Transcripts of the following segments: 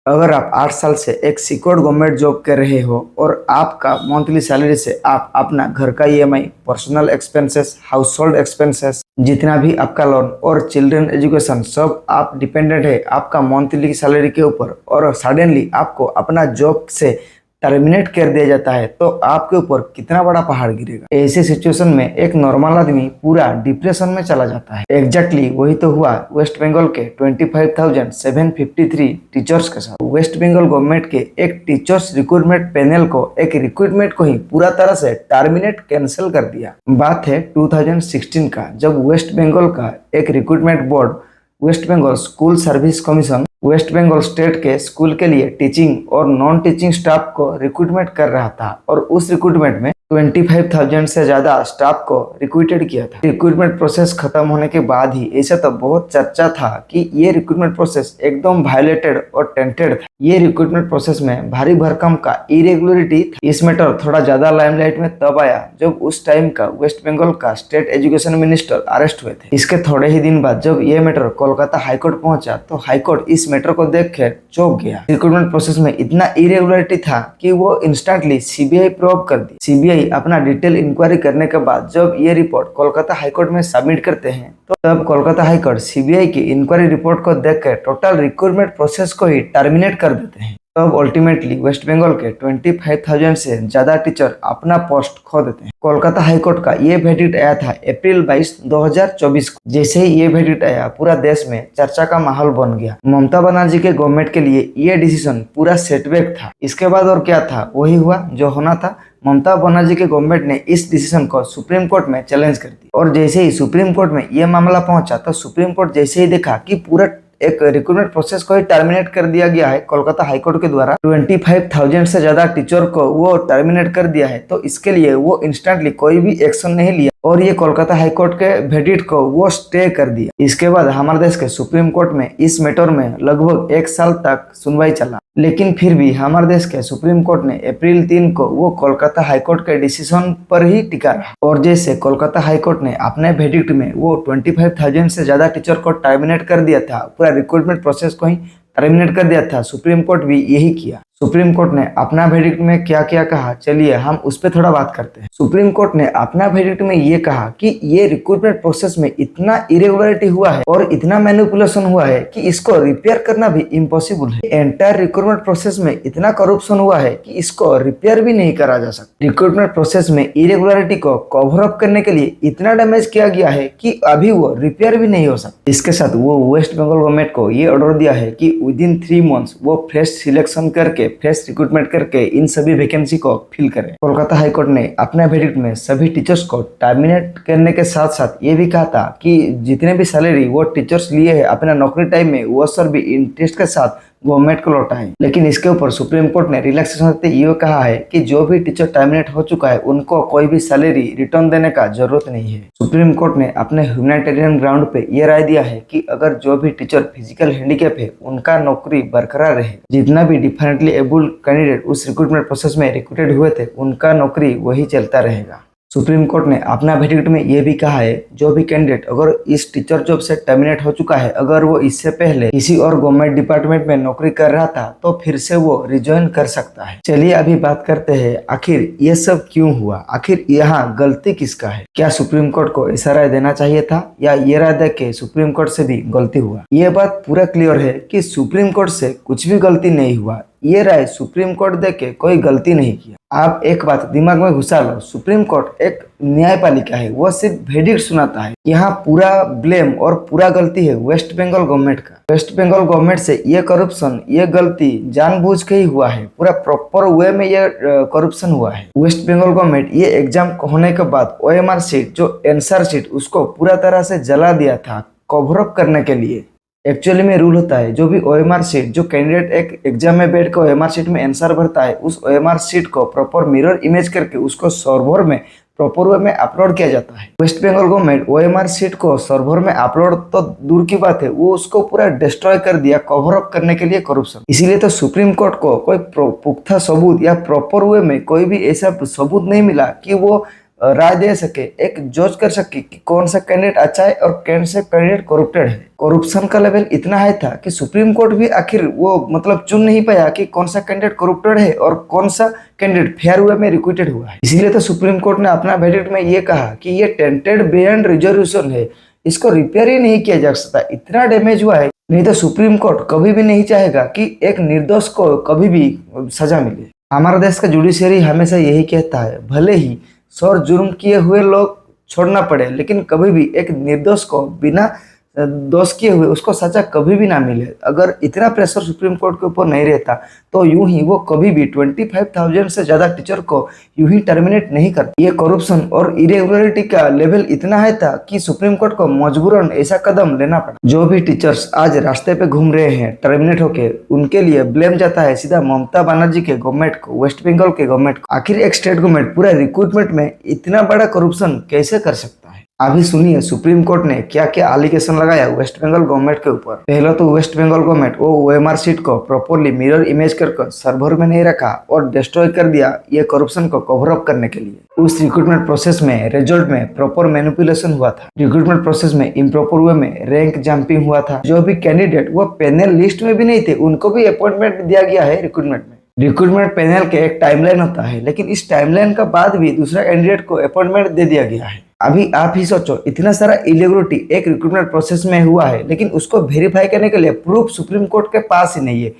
अगर आप 8 साल से एक सिक्योर्ड गवर्नमेंट जॉब कर रहे हो और आपका मंथली सैलरी से आप अपना घर का EMI, personal expenses, house hold expenses, जितना भी आपका लोन और चिल्ड्रन एजुकेशन सब आप डिपेंडेंट है आपका मंथली सैलरी के ऊपर, और सडनली आपको अपना जॉब से टर्मिनेट कर दिया जाता है तो आपके ऊपर कितना बड़ा पहाड़ गिरेगा। ऐसे सिचुएशन में एक नॉर्मल आदमी पूरा डिप्रेशन में चला जाता है। एग्जैक्टली वही तो हुआ वेस्ट बंगाल के 25,753 टीचर्स के साथ। वेस्ट बंगाल गवर्नमेंट के एक टीचर्स रिक्रूटमेंट पैनल को एक रिक्रूटमेंट को ही पूरा तरह से टर्मिनेट कैंसिल कर दिया। बात है 2016 का, जब वेस्ट बंगाल का एक recruitment board West Bengal school service commission West Bengal state के स्कूल के लिए टीचिंग और नॉन टीचिंग स्टाफ को रिक्रूटमेंट कर रहा था, और उस रिक्रूटमेंट में 25,000 से ज्यादा स्टाफ को रिक्रूटेड किया था। रिक्रूटमेंट प्रोसेस खत्म होने के बाद ही ऐसा तो बहुत चर्चा था कि ये रिक्रूटमेंट प्रोसेस एकदम वायलेटेड और टेंटेड था। ये रिक्रूटमेंट प्रोसेस में भारी भरकम का इरेगुलरिटी था। इस मैटर थोड़ा ज्यादा लाइमलाइट में तब आया जब उस टाइम का वेस्ट बंगाल का स्टेट एजुकेशन मिनिस्टर अरेस्ट हुए थे। इसके थोड़े ही दिन बाद जब ये मैटर कोलकाता हाईकोर्ट पहुंचा तो हाईकोर्ट इस मैटर को देखकर चौंक गया। रिक्रूटमेंट प्रोसेस में इतना इरेगुलरिटी था कि वो इंस्टेंटली सीबीआई प्रोब कर दी। सीबीआई अपना डिटेल इंक्वायरी करने के बाद जब ये रिपोर्ट कोलकाता हाईकोर्ट में सबमिट करते हैं तो तब कोलकाता हाईकोर्ट सीबीआई की इंक्वायरी रिपोर्ट को देखकर टोटल रिक्रूटमेंट प्रोसेस को ही टर्मिनेट कर देते हैं। तब अल्टीमेटली वेस्ट बंगाल के 25,000 से ज्यादा टीचर अपना पोस्ट खो देते हैं। कोलकाता हाईकोर्ट का ये वेडिक्ट आया था अप्रैल 22, 2024 को। जैसे ही ये वेडिक्ट आया पूरा देश में चर्चा का माहौल बन गया। ममता बनर्जी के गवर्नमेंट के लिए ये डिसीजन पूरा सेटबैक था। इसके बाद और क्या था, वही हुआ जो होना था। ममता बनर्जी के गवर्नमेंट ने इस डिसीजन को सुप्रीम कोर्ट में चैलेंज कर दिया, और जैसे ही सुप्रीम कोर्ट में ये मामला पहुंचा तो सुप्रीम कोर्ट जैसे ही देखा कि पूरा एक रिक्रूटमेंट प्रोसेस को ही टर्मिनेट कर दिया गया है कोलकाता हाईकोर्ट के द्वारा, 25,000 से ज्यादा टीचर को वो टर्मिनेट कर दिया है, तो इसके लिए वो इंस्टेंटली कोई भी एक्शन नहीं लिया और ये कोलकाता हाईकोर्ट के वेडिक्ट को वो स्टे कर दिया। इसके बाद हमारे देश के सुप्रीम कोर्ट में इस मैटर में लगभग 1 साल तक सुनवाई चला, लेकिन फिर भी हमारे देश के सुप्रीम कोर्ट ने अप्रैल 3 को वो कोलकाता हाईकोर्ट के डिसीजन पर ही टिका रहा। और जैसे कोलकाता हाईकोर्ट ने अपने वेडिक्ट में वो 25,000 से ज्यादा टीचर को टर्मिनेट कर दिया था, पूरा रिक्रूटमेंट प्रोसेस को ही टर्मिनेट कर दिया था, सुप्रीम कोर्ट भी यही किया। सुप्रीम कोर्ट ने अपना वेडिक्ट में क्या क्या कहा, चलिए हम उस पर थोड़ा बात करते हैं। सुप्रीम कोर्ट ने अपना वेडिक्ट में ये कहा कि ये रिक्रूटमेंट प्रोसेस में इतना इरेगुलरिटी हुआ है और इतना मैनिपुलेशन हुआ है कि इसको रिपेयर करना भी इम्पॉसिबल है। एंटायर रिक्रूटमेंट प्रोसेस में इतना करप्शन हुआ है कि इसको रिपेयर भी नहीं करा जा सकता। रिक्रूटमेंट प्रोसेस में इरेगुलरिटी को कवर अप करने के लिए इतना डैमेज किया गया है कि अभी वो रिपेयर भी नहीं हो सकता। इसके साथ वो वेस्ट बंगाल गवर्नमेंट को ये ऑर्डर दिया है कि विदिन 3 मंथ्स वो फ्रेश सिलेक्शन करके, फ्रेश रिक्रूटमेंट करके इन सभी वैकेंसी को फिल करें। कोलकाता हाईकोर्ट ने अपने वेडिक्ट में सभी टीचर्स को टर्मिनेट करने के साथ साथ ये भी कहा था कि जितने भी सैलरी वो टीचर्स लिए है अपना नौकरी टाइम में वो सर भी इंटरेस्ट के साथ गवर्नमेंट को लौटाएं। लेकिन इसके ऊपर सुप्रीम कोर्ट ने रिलैक्सेशन देते ये कहा है कि जो भी टीचर टर्मिनेट हो चुका है उनको कोई भी सैलरी रिटर्न देने का जरूरत नहीं है। सुप्रीम कोर्ट ने अपने ह्यूमैनिटेरियन ग्राउंड पे ये राय दिया है कि अगर जो भी टीचर फिजिकल हैंडीकैप है उनका नौकरी बरकरार रहे। जितना भी डिफरेंटली एबल्ड कैंडिडेट उस रिक्रूटमेंट प्रोसेस में रिक्रूटेड हुए थे उनका नौकरी वही चलता रहेगा। सुप्रीम कोर्ट ने अपना वेडिक्ट में ये भी कहा है जो भी कैंडिडेट अगर इस टीचर जॉब से टर्मिनेट हो चुका है, अगर वो इससे पहले किसी और गवर्नमेंट डिपार्टमेंट में नौकरी कर रहा था तो फिर से वो रिज्वाइन कर सकता है। चलिए अभी बात करते हैं आखिर ये सब क्यों हुआ, आखिर यहाँ गलती किसका है। क्या सुप्रीम कोर्ट को ऐसा राय देना चाहिए था या ये राय दे के सुप्रीम कोर्ट से भी गलती हुआ। ये बात पूरा क्लियर है कि सुप्रीम कोर्ट से कुछ भी गलती नहीं हुआ। ये राय सुप्रीम कोर्ट दे के कोई गलती नहीं किया। आप एक बात दिमाग में घुसा लो, सुप्रीम कोर्ट एक न्यायपालिका है, वो सिर्फ वेडिक्ट सुनाता है। यहाँ पूरा ब्लेम और पूरा गलती है वेस्ट बंगाल गवर्नमेंट का। वेस्ट बंगाल गवर्नमेंट से ये करप्शन, ये गलती जानबूझ के ही हुआ है, पूरा प्रॉपर वे में ये करप्शन हुआ है। वेस्ट बंगाल गवर्नमेंट ये एग्जाम होने के बाद OMR शीट, जो आंसर शीट, उसको पूरा तरह से जला दिया था कवर अप करने के लिए। एक्चुअली में रूल होता है जो भी OMR शीट, जो कैंडिडेट एक एग्जाम में बैठ कर OMR शीट में आंसर भरता है, उस OMR शीट को प्रॉपर मिरर इमेज करके उसको सर्वर में प्रॉपर वे में अपलोड किया जाता है। West Bengal government OMR sheet को सर्वर में अपलोड तो दूर की बात है, वो उसको पूरा डिस्ट्रॉय कर दिया कवर अप करने के लिए करप्शन। इसीलिए तो सुप्रीम कोर्ट को कोई पुख्ता सबूत या प्रॉपर वे में कोई भी ऐसा सबूत नहीं मिला कि वो राय दे सके, एक जज कर सके कि कौन सा कैंडिडेट अच्छा है और कौन सा कैंडिडेट करप्टेड है। करप्शन का लेवल इतना हाई था कि सुप्रीम कोर्ट भी आखिर वो मतलब चुन नहीं पाया कि कौन सा कैंडिडेट करप्टेड है और कौन सा कैंडिडेट फेयर वे में रिक्विटेड हुआ है। इसीलिए तो सुप्रीम कोर्ट ने अपना वर्डिक्ट में ये कहा कि ये टेंटेड बियॉन्ड रिजोल्यूशन है, इसको रिपेयर ही नहीं किया जा सकता, इतना डैमेज हुआ है। नहीं तो सुप्रीम कोर्ट कभी भी नहीं चाहेगा कि एक निर्दोष को कभी भी सजा मिले। हमारा देश का जुडिशियरी हमेशा यही कहता है, भले ही 100 जुर्म किए हुए लोग छोड़ना पड़े, लेकिन कभी भी एक निर्दोष को बिना दोष किए हुए उसको सजा कभी भी ना मिले। अगर इतना प्रेशर सुप्रीम कोर्ट के ऊपर नहीं रहता तो यूं ही वो कभी भी 25,000 से ज्यादा टीचर को यूं ही टर्मिनेट नहीं करता। ये करप्शन और इरेगुलरिटी का लेवल इतना है था कि सुप्रीम कोर्ट को मजबूरन ऐसा कदम लेना पड़ा। जो भी टीचर्स आज रास्ते पे घूम रहे हैं टर्मिनेट होके, उनके लिए ब्लेम जाता है सीधा ममता बनर्जी के गवर्नमेंट को, वेस्ट बंगाल के गवर्नमेंट को। आखिर एक स्टेट गवर्नमेंट पूरा रिक्रूटमेंट में इतना बड़ा करप्शन कैसे कर सकता है? अभी सुनिए सुप्रीम कोर्ट ने क्या क्या एलिगेशन लगाया वेस्ट बंगाल गवर्नमेंट के ऊपर। पहले तो वेस्ट बंगाल गवर्नमेंट वो ओएमआर शीट को प्रॉपरली मिरर इमेज कर सर्वर में नहीं रखा और डिस्ट्रॉय कर दिया ये करप्शन को कवर अप करने के लिए। उस रिक्रूटमेंट प्रोसेस में रिजल्ट में प्रॉपर मैनिपुलेशन हुआ था। रिक्रूटमेंट प्रोसेस में इम्प्रॉपर वे में रैंक जंपिंग हुआ था। जो भी कैंडिडेट वो पैनल लिस्ट में भी नहीं थे उनको भी अपॉइंटमेंट दिया गया है रिक्रूटमेंट में। रिक्रूटमेंट पैनल के एक टाइमलाइन होता है, लेकिन इस टाइमलाइन का बाद भी दूसरा कैंडिडेट को अपॉइंटमेंट दे दिया गया है। अभी आप ही सोचो, इतना सारा इलीगलिटी एक रिक्रूटमेंट प्रोसेस में हुआ है, लेकिन उसको वेरीफाई करने के लिए प्रूफ सुप्रीम कोर्ट के पास ही नहीं है।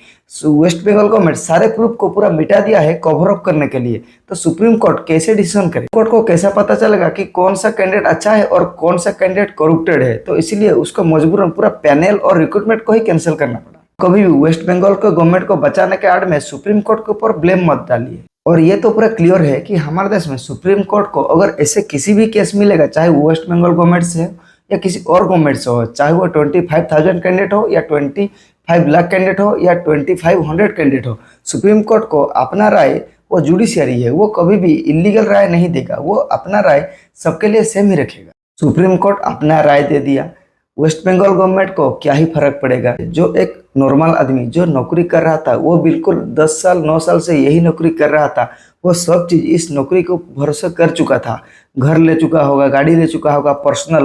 वेस्ट बंगाल गवर्नमेंट सारे प्रूफ को पूरा मिटा दिया है कवर अप करने के लिए। तो सुप्रीम कोर्ट कैसे डिसीजन करे? कोर्ट को कैसा पता चलेगा कि कौन सा कैंडिडेट अच्छा है और कौन सा कैंडिडेट करप्टेड है? तो इसीलिए उसको मजबूरन पूरा पैनल और रिक्रूटमेंट को ही कैंसिल करना पड़ा। कभी भी वेस्ट बंगाल के गवर्नमेंट को बचाने के आड़ में सुप्रीम कोर्ट के ऊपर ब्लेम मत डालिए। और ये तो पूरा क्लियर है कि हमारे देश में सुप्रीम कोर्ट को अगर ऐसे किसी भी केस मिलेगा, चाहे वो वेस्ट बंगाल गवर्नमेंट से हो या किसी और गवर्नमेंट से हो, चाहे वो 25,000 कैंडिडेट हो या 25 लाख कैंडिडेट हो या 2500 कैंडिडेट हो, सुप्रीम कोर्ट को अपना राय, वो जुडिशियरी है, वो कभी भी इलीगल राय नहीं देगा। वो अपना राय सबके लिए सेम ही रखेगा। सुप्रीम कोर्ट अपना राय दे दिया, वेस्ट बंगाल गवर्नमेंट को क्या ही फर्क पड़ेगा? जो एक नॉर्मल आदमी जो नौकरी कर रहा था, वो बिल्कुल 10 साल 9 साल से यही नौकरी कर रहा था, वो सब चीज इस नौकरी को भरोसा कर चुका था। घर ले चुका होगा, गाड़ी ले चुका होगा, पर्सनल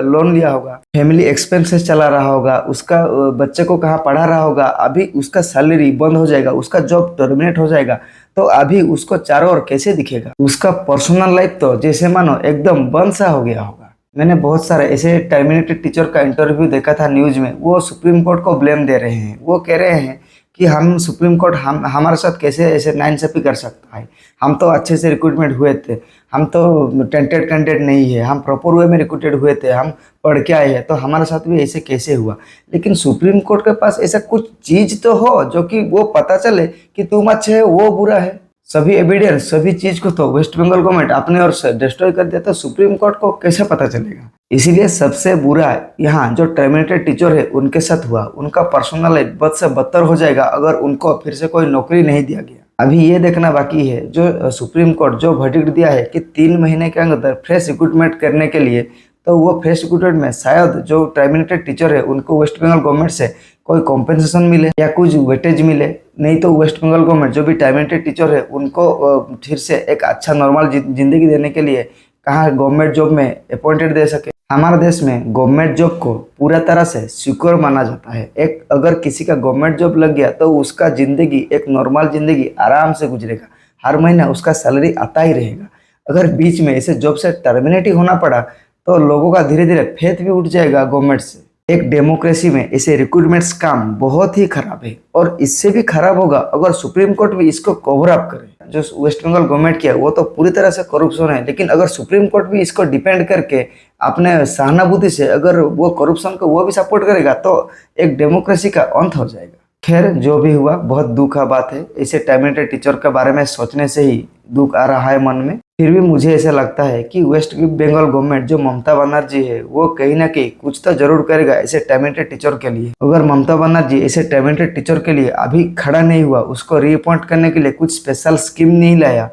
लोन लिया होगा, फैमिली एक्सपेंसेस चला रहा होगा, उसका बच्चे को कहाँ पढ़ा रहा होगा। अभी उसका सैलरी बंद हो जाएगा, उसका जॉब टर्मिनेट हो जाएगा, तो अभी उसको चारों ओर कैसे दिखेगा? उसका पर्सनल लाइफ तो जैसे मानो एकदम बंद सा हो गया होगा। मैंने बहुत सारे ऐसे टर्मिनेटेड टीचर का इंटरव्यू देखा था न्यूज में। वो सुप्रीम कोर्ट को ब्लेम दे रहे हैं। वो कह रहे हैं कि हम सुप्रीम कोर्ट हमारे साथ कैसे ऐसे नाइंसाफी कर सकता है? हम तो अच्छे से रिक्रूटमेंट हुए थे, हम तो टेंटेड कैंडिडेट नहीं है, हम प्रॉपर वे में रिक्रूटेड हुए थे, हम पढ़ के आए हैं, तो हमारे साथ भी ऐसे कैसे हुआ? लेकिन सुप्रीम कोर्ट के पास ऐसा कुछ चीज तो हो जो कि वो पता चले कि तुम अच्छे है वो बुरा है। सभी एविडेंस, सभी चीज को तो वेस्ट बंगाल गवर्नमेंट अपने ओर से डिस्ट्रॉय कर दिया, तो सुप्रीम कोर्ट को कैसे पता चलेगा? इसीलिए सबसे बुरा यहाँ जो टर्मिनेटेड टीचर है उनके साथ हुआ। उनका पर्सनल लाइफ बद से बदतर हो जाएगा अगर उनको फिर से कोई नौकरी नहीं दिया गया। अभी ये देखना बाकी है जो सुप्रीम कोर्ट जो वर्डिक्ट दिया है कि 3 महीने के अंदर फ्रेश रिक्रूटमेंट करने के लिए, तो वो फ्रेश रिक्रूटमेंट में शायद जो टर्मिनेटेड टीचर है उनको वेस्ट बंगाल गवर्नमेंट से कोई कॉम्पेंसेशन मिले या कुछ वेटेज मिले। नहीं तो वेस्ट बंगाल गवर्नमेंट जो भी टर्मिनेटेड टीचर है उनको फिर से एक अच्छा नॉर्मल जिंदगी देने के लिए कहाँ गवर्नमेंट जॉब में अपॉइंटेड दे सके। हमारे देश में गवर्नमेंट जॉब को पूरा तरह से सिक्योर माना जाता है। एक अगर किसी का गवर्नमेंट जॉब लग गया तो उसका जिंदगी एक नॉर्मल जिंदगी आराम से गुजरेगा, हर महीना उसका सैलरी आता ही रहेगा। अगर बीच में ऐसे जॉब से टर्मिनेट ही होना पड़ा तो लोगों का धीरे धीरे फेथ भी उठ जाएगा गवर्नमेंट से। एक डेमोक्रेसी में ऐसे रिक्रूटमेंट स्कैम बहुत ही खराब है और इससे भी खराब होगा अगर सुप्रीम कोर्ट भी इसको कवर अप करे। जो वेस्ट बंगाल गवर्नमेंट किया वो तो पूरी तरह से करप्शन है, लेकिन अगर सुप्रीम कोर्ट भी इसको डिपेंड करके अपने सहानुभूति से अगर वो करप्शन को वो भी सपोर्ट करेगा तो एक डेमोक्रेसी का अंत हो जाएगा। खैर जो भी हुआ बहुत दुख का बात है। ऐसे टर्मिनेटेड टीचर के बारे में सोचने से ही दुख आ रहा है मन में। फिर भी मुझे ऐसा लगता है कि वेस्ट बंगाल गवर्नमेंट जो ममता बनर्जी है वो कहीं ना कहीं कुछ तो जरूर करेगा ऐसे टर्मिनेटेड टीचर के लिए। अगर ममता बनर्जी ऐसे टर्मिनेटेड टीचर के लिए अभी खड़ा नहीं हुआ, उसको रीअपॉइंट करने के लिए कुछ स्पेशल स्कीम नहीं लाया,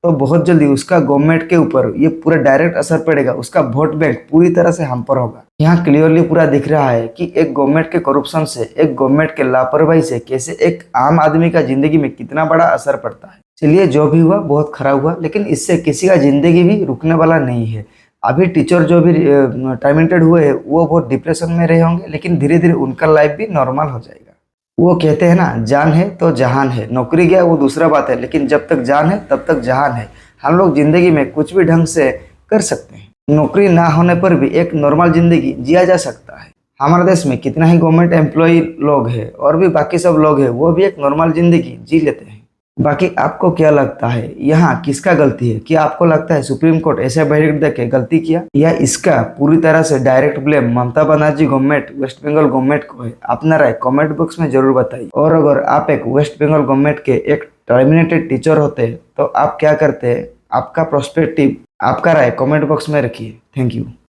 तो बहुत जल्दी उसका गवर्नमेंट के ऊपर ये पूरा डायरेक्ट असर पड़ेगा। उसका वोट बैंक पूरी तरह से हम पर होगा। यहाँ क्लियरली पूरा दिख रहा है कि एक गवर्नमेंट के करप्शन से, एक गवर्नमेंट के लापरवाही से कैसे एक आम आदमी का जिंदगी में कितना बड़ा असर पड़ता है। चलिए, जो भी हुआ बहुत खराब हुआ, लेकिन इससे किसी का ज़िंदगी भी रुकने वाला नहीं है। अभी टीचर जो भी टर्मिनेटेड हुए हैं वो बहुत डिप्रेशन में रहे होंगे, लेकिन धीरे धीरे उनका लाइफ भी नॉर्मल हो जाएगा। वो कहते हैं ना, जान है तो जहान है। नौकरी गया वो दूसरा बात है, लेकिन जब तक जान है तब तक जहान है। हम लोग ज़िंदगी में कुछ भी ढंग से कर सकते हैं। नौकरी ना होने पर भी एक नॉर्मल ज़िंदगी जिया जा सकता है। हमारे देश में कितना ही गवर्नमेंट एम्प्लॉय लोग हैं और भी बाकी सब लोग हैं, वो भी एक नॉर्मल ज़िंदगी जी लेते हैं। बाकी आपको क्या लगता है, यहाँ किसका गलती है? क्या आपको लगता है सुप्रीम कोर्ट ऐसे वर्डिक्ट देके गलती किया, या इसका पूरी तरह से direct blame Mamata Banerjee government, West Bengal government को है? अपना राय कमेंट बॉक्स में जरूर बताइए। और अगर आप एक वेस्ट बंगाल गवर्नमेंट के एक टर्मिनेटेड टीचर होते तो आप क्या करते? आपका प्रोस्पेक्टिव, आपका राय कमेंट बॉक्स में रखिए। Thank you.